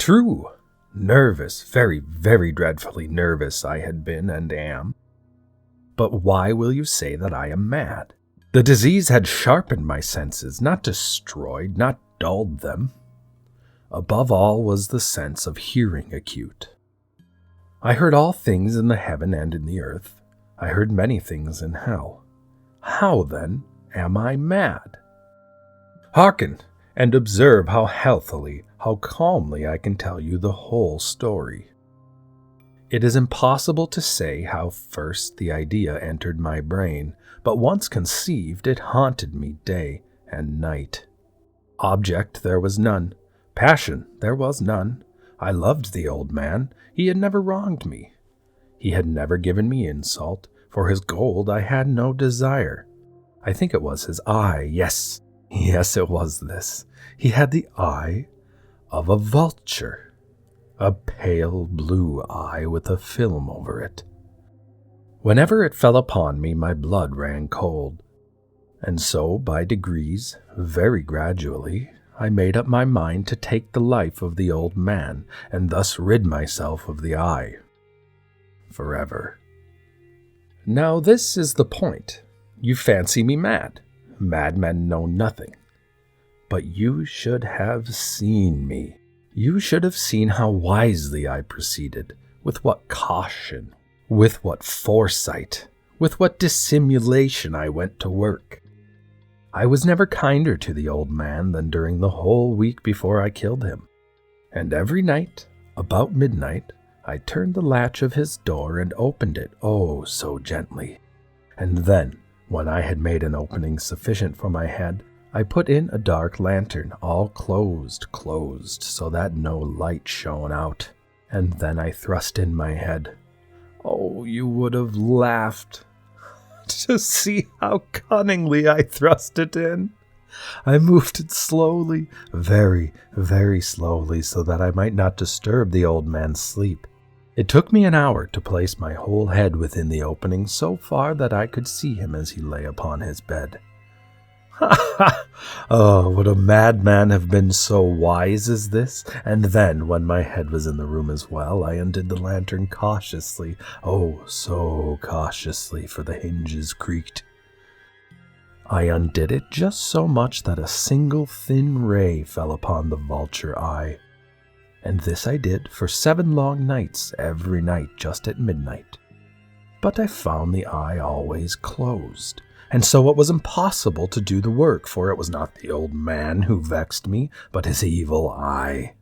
True, nervous, very, very dreadfully nervous I had been and am. But why will you say that I am mad? The disease had sharpened my senses, not destroyed, not dulled them. Above all was the sense of hearing acute. I heard all things in the heaven and in the earth. I heard many things in hell. How, then, am I mad? Hearken, and observe how healthily, how calmly I can tell you the whole story. It is impossible to say how first the idea entered my brain, but once conceived, it haunted me day and night. Object there was none. Passion there was none. I loved the old man. He had never wronged me. He had never given me insult. For his gold I had no desire. I think it was his eye. Yes, it was this. He had the eye of a vulture. A pale blue eye with a film over it. Whenever it fell upon me, my blood ran cold. And so, by degrees, very gradually, I made up my mind to take the life of the old man, and thus rid myself of the eye. Forever. Now this is the point. You fancy me mad. Madmen know nothing. But you should have seen me. You should have seen how wisely I proceeded, with what caution, with what foresight, with what dissimulation I went to work. I was never kinder to the old man than during the whole week before I killed him. And every night, about midnight, I turned the latch of his door and opened it, oh, so gently. And then, when I had made an opening sufficient for my head, I put in a dark lantern, all closed, so that no light shone out. And then I thrust in my head. Oh, you would have laughed to see how cunningly I thrust it in. I moved it slowly, very, very slowly, so that I might not disturb the old man's sleep. It took me an hour to place my whole head within the opening so far that I could see him as he lay upon his bed. Oh, would a madman have been so wise as this? And then, when my head was in the room as well, I undid the lantern cautiously, oh, so cautiously, for the hinges creaked. I undid it just so much that a single thin ray fell upon the vulture eye. And this I did for 7 long nights, every night just at midnight. But I found the eye always closed. And so it was impossible to do the work, for it was not the old man who vexed me, but his evil eye.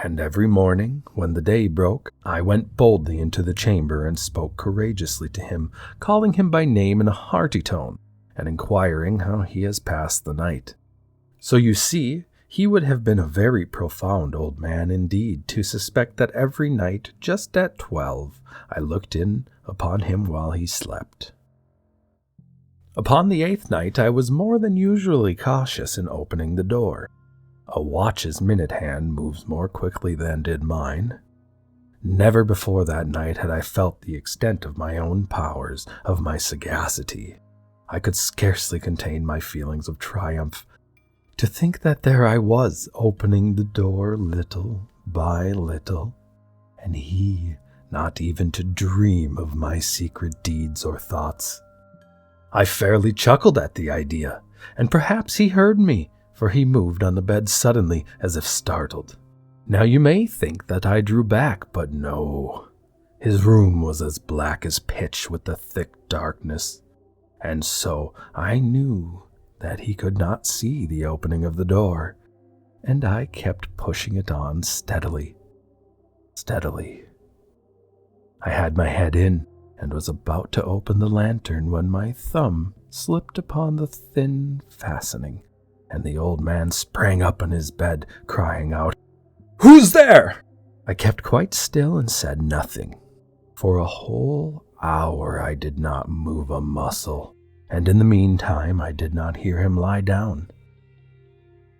And every morning, when the day broke, I went boldly into the chamber and spoke courageously to him, calling him by name in a hearty tone, and inquiring how he has passed the night. So you see, he would have been a very profound old man indeed to suspect that every night, just at 12, I looked in upon him while he slept. Upon the 8th night, I was more than usually cautious in opening the door. A watch's minute hand moves more quickly than did mine. Never before that night had I felt the extent of my own powers, of my sagacity. I could scarcely contain my feelings of triumph. To think that there I was, opening the door little by little, and he not even to dream of my secret deeds or thoughts. I fairly chuckled at the idea, and perhaps he heard me, for he moved on the bed suddenly, as if startled. Now you may think that I drew back, but no. His room was as black as pitch with the thick darkness, and so I knew that he could not see the opening of the door, and I kept pushing it on steadily. I had my head in, and was about to open the lantern when my thumb slipped upon the thin fastening, and the old man sprang up in his bed, crying out, "Who's there?" I kept quite still and said nothing. For a whole hour I did not move a muscle, and in the meantime I did not hear him lie down.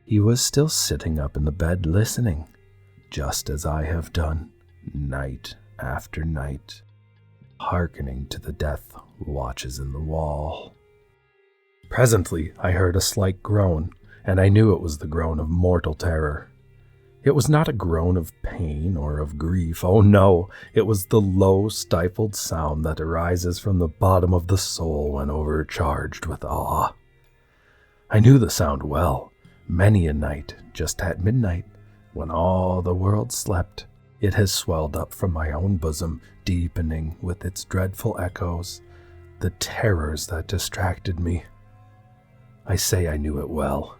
He was still sitting up in the bed listening, just as I have done, night after night, hearkening to the death watches in the wall. Presently I heard a slight groan, and I knew it was the groan of mortal terror. It was not a groan of pain or of grief. Oh no, it was the low, stifled sound that arises from the bottom of the soul when overcharged with awe. I knew the sound well. Many a night, just at midnight, when all the world slept, it has swelled up from my own bosom, deepening with its dreadful echoes the terrors that distracted me. I say I knew it well.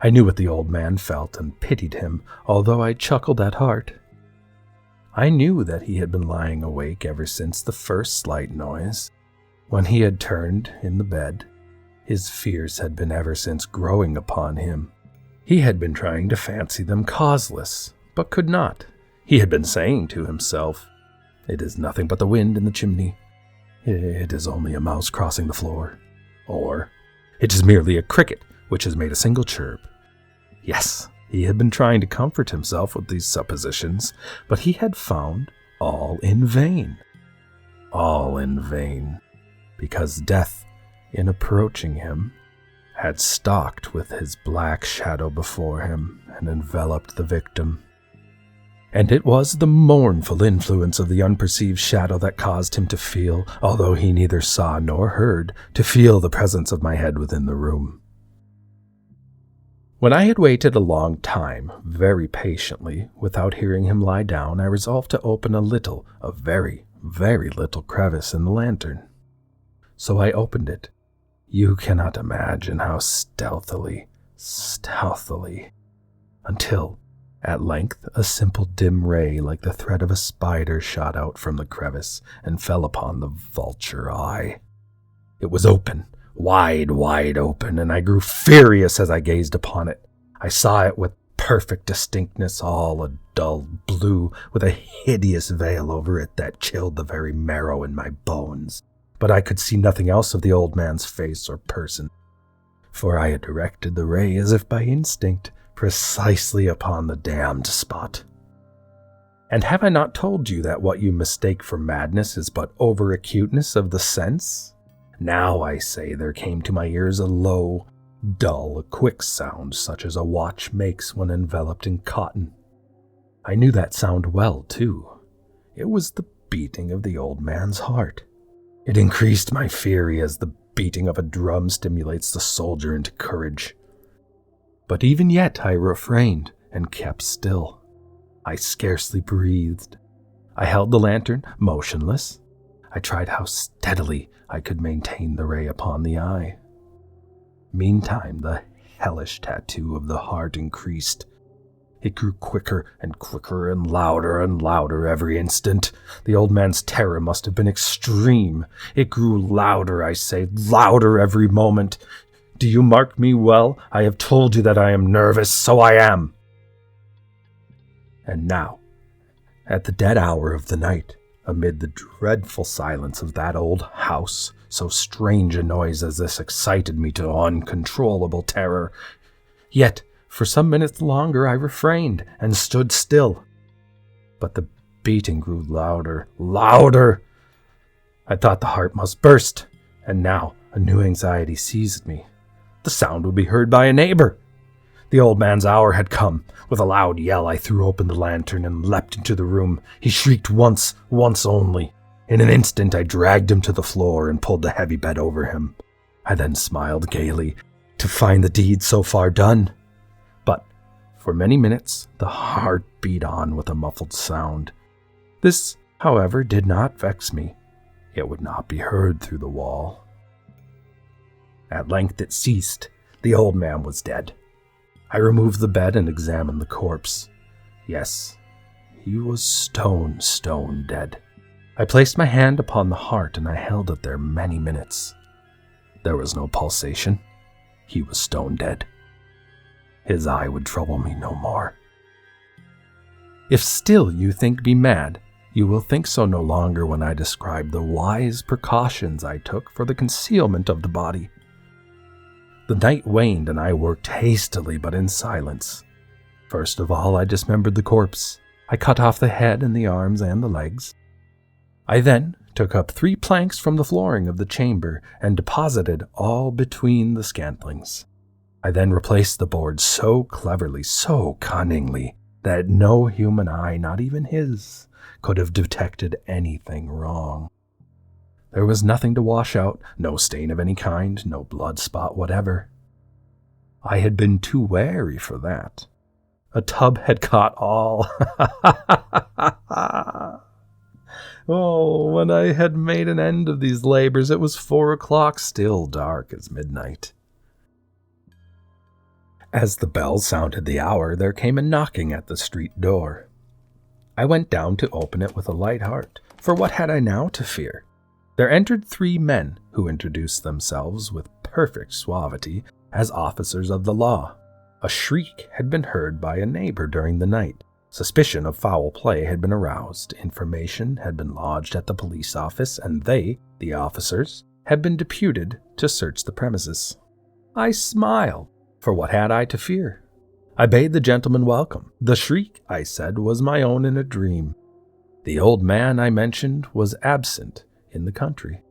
I knew what the old man felt and pitied him, although I chuckled at heart. I knew that he had been lying awake ever since the first slight noise. When he had turned in the bed, his fears had been ever since growing upon him. He had been trying to fancy them causeless, but could not. He had been saying to himself, "It is nothing but the wind in the chimney. It is only a mouse crossing the floor." Or, "It is merely a cricket which has made a single chirp." Yes, he had been trying to comfort himself with these suppositions, but he had found all in vain. All in vain, because death, in approaching him, had stalked with his black shadow before him and enveloped the victim. And it was the mournful influence of the unperceived shadow that caused him to feel, although he neither saw nor heard, to feel the presence of my head within the room. When I had waited a long time, very patiently, without hearing him lie down, I resolved to open a very, very little crevice in the lantern. So I opened it. You cannot imagine how stealthily, until, at length, a simple dim ray like the thread of a spider shot out from the crevice and fell upon the vulture eye. It was open. Wide open, and I grew furious as I gazed upon it. I saw it with perfect distinctness, all a dull blue, with a hideous veil over it that chilled the very marrow in my bones. But I could see nothing else of the old man's face or person, for I had directed the ray, as if by instinct, precisely upon the damned spot. And have I not told you that what you mistake for madness is but over-acuteness of the sense? Now, I say, there came to my ears a low, dull, quick sound, such as a watch makes when enveloped in cotton. I knew that sound well, too. It was the beating of the old man's heart. It increased my fury as the beating of a drum stimulates the soldier into courage. But even yet I refrained and kept still. I scarcely breathed. I held the lantern motionless. I tried how steadily I could maintain the ray upon the eye. Meantime, the hellish tattoo of the heart increased. It grew quicker and quicker and louder every instant. The old man's terror must have been extreme. It grew louder, I say, louder every moment. Do you mark me well? I have told you that I am nervous, so I am. And now, at the dead hour of the night, amid the dreadful silence of that old house, so strange a noise as this excited me to uncontrollable terror. Yet, for some minutes longer I refrained and stood still. But the beating grew louder. I thought the heart must burst, and now a new anxiety seized me. The sound would be heard by a neighbor. The old man's hour had come. With a loud yell, I threw open the lantern and leapt into the room. He shrieked once only. In an instant, I dragged him to the floor and pulled the heavy bed over him. I then smiled gaily to find the deed so far done. But for many minutes, the heart beat on with a muffled sound. This, however, did not vex me. It would not be heard through the wall. At length it ceased. The old man was dead. I removed the bed and examined the corpse. Yes, he was stone dead. I placed my hand upon the heart and I held it there many minutes. There was no pulsation. He was stone dead. His eye would trouble me no more. If still you think me mad, you will think so no longer when I describe the wise precautions I took for the concealment of the body. The night waned and I worked hastily but in silence. First of all, I dismembered the corpse. I cut off the head and the arms and the legs. I then took up 3 planks from the flooring of the chamber and deposited all between the scantlings. I then replaced the board so cleverly, so cunningly, that no human eye, not even his, could have detected anything wrong. There was nothing to wash out, no stain of any kind, no blood spot whatever. I had been too wary for that. A tub had caught all. Oh, when I had made an end of these labors, it was 4 o'clock, still dark as midnight. As the bell sounded the hour, there came a knocking at the street door. I went down to open it with a light heart, for what had I now to fear? There entered 3 men, who introduced themselves with perfect suavity as officers of the law. A shriek had been heard by a neighbor during the night. Suspicion of foul play had been aroused, information had been lodged at the police office, and they, the officers, had been deputed to search the premises. I smiled, for what had I to fear? I bade the gentleman welcome. The shriek, I said, was my own in a dream. The old man I mentioned was absent in the country.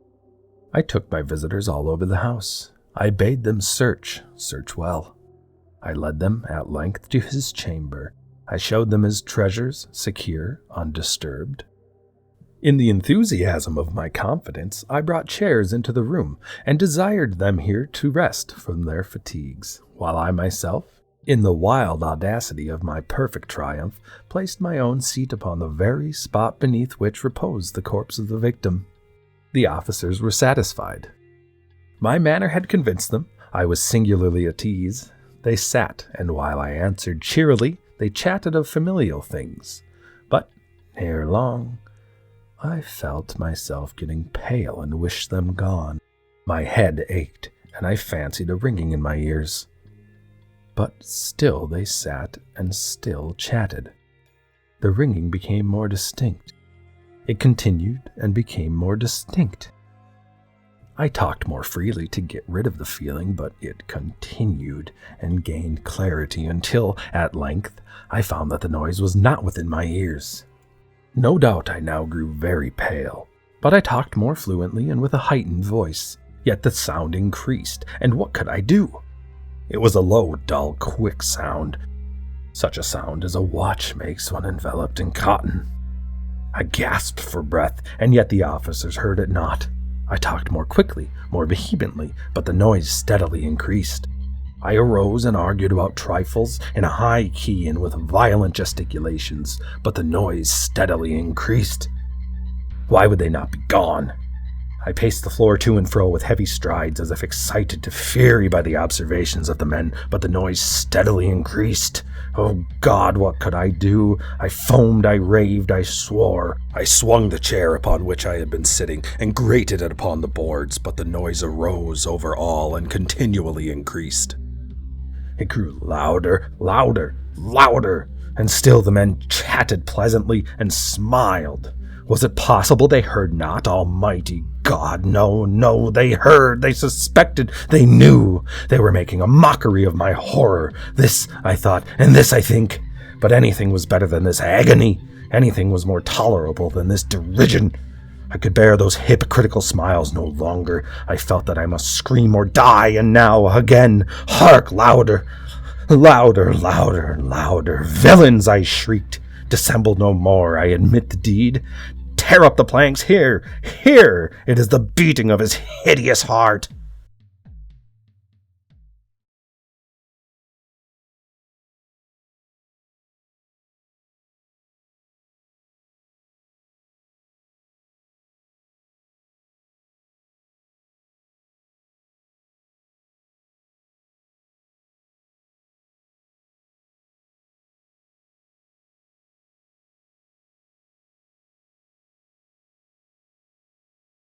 I took my visitors all over the house. I bade them search well. I led them at length to his chamber. I showed them his treasures, secure, undisturbed. In the enthusiasm of my confidence, I brought chairs into the room and desired them here to rest from their fatigues, while I myself, in the wild audacity of my perfect triumph, placed my own seat upon the very spot beneath which reposed the corpse of the victim. The officers were satisfied. My manner had convinced them. I was singularly at ease. They sat, and while I answered cheerily, they chatted of familial things. But, ere long, I felt myself getting pale and wished them gone. My head ached, and I fancied a ringing in my ears. But still they sat and still chatted. The ringing became more distinct. It continued and became more distinct. I talked more freely to get rid of the feeling, but it continued and gained clarity until, at length, I found that the noise was not within my ears. No doubt I now grew very pale, but I talked more fluently and with a heightened voice. Yet the sound increased, and what could I do? It was a low, dull, quick sound, such a sound as a watch makes when enveloped in cotton. I gasped for breath, and yet the officers heard it not. I talked more quickly, more vehemently, but the noise steadily increased. I arose and argued about trifles in a high key and with violent gesticulations, but the noise steadily increased. Why would they not be gone? I paced the floor to and fro with heavy strides as if excited to fury by the observations of the men, but the noise steadily increased. Oh God, what could I do? I foamed, I raved, I swore. I swung the chair upon which I had been sitting and grated it upon the boards, but the noise arose over all and continually increased. It grew louder, louder, louder, and still the men chatted pleasantly and smiled. Was it possible they heard not? Almighty God, no, they heard, they suspected, they knew. They were making a mockery of my horror. This, I thought, and this, I think. But anything was better than this agony. Anything was more tolerable than this derision. I could bear those hypocritical smiles no longer. I felt that I must scream or die, and now, again, hark, louder, louder, louder, louder. Villains, I shrieked. Dissemble no more, I admit the deed. Tear up the planks, here, it is the beating of his hideous heart.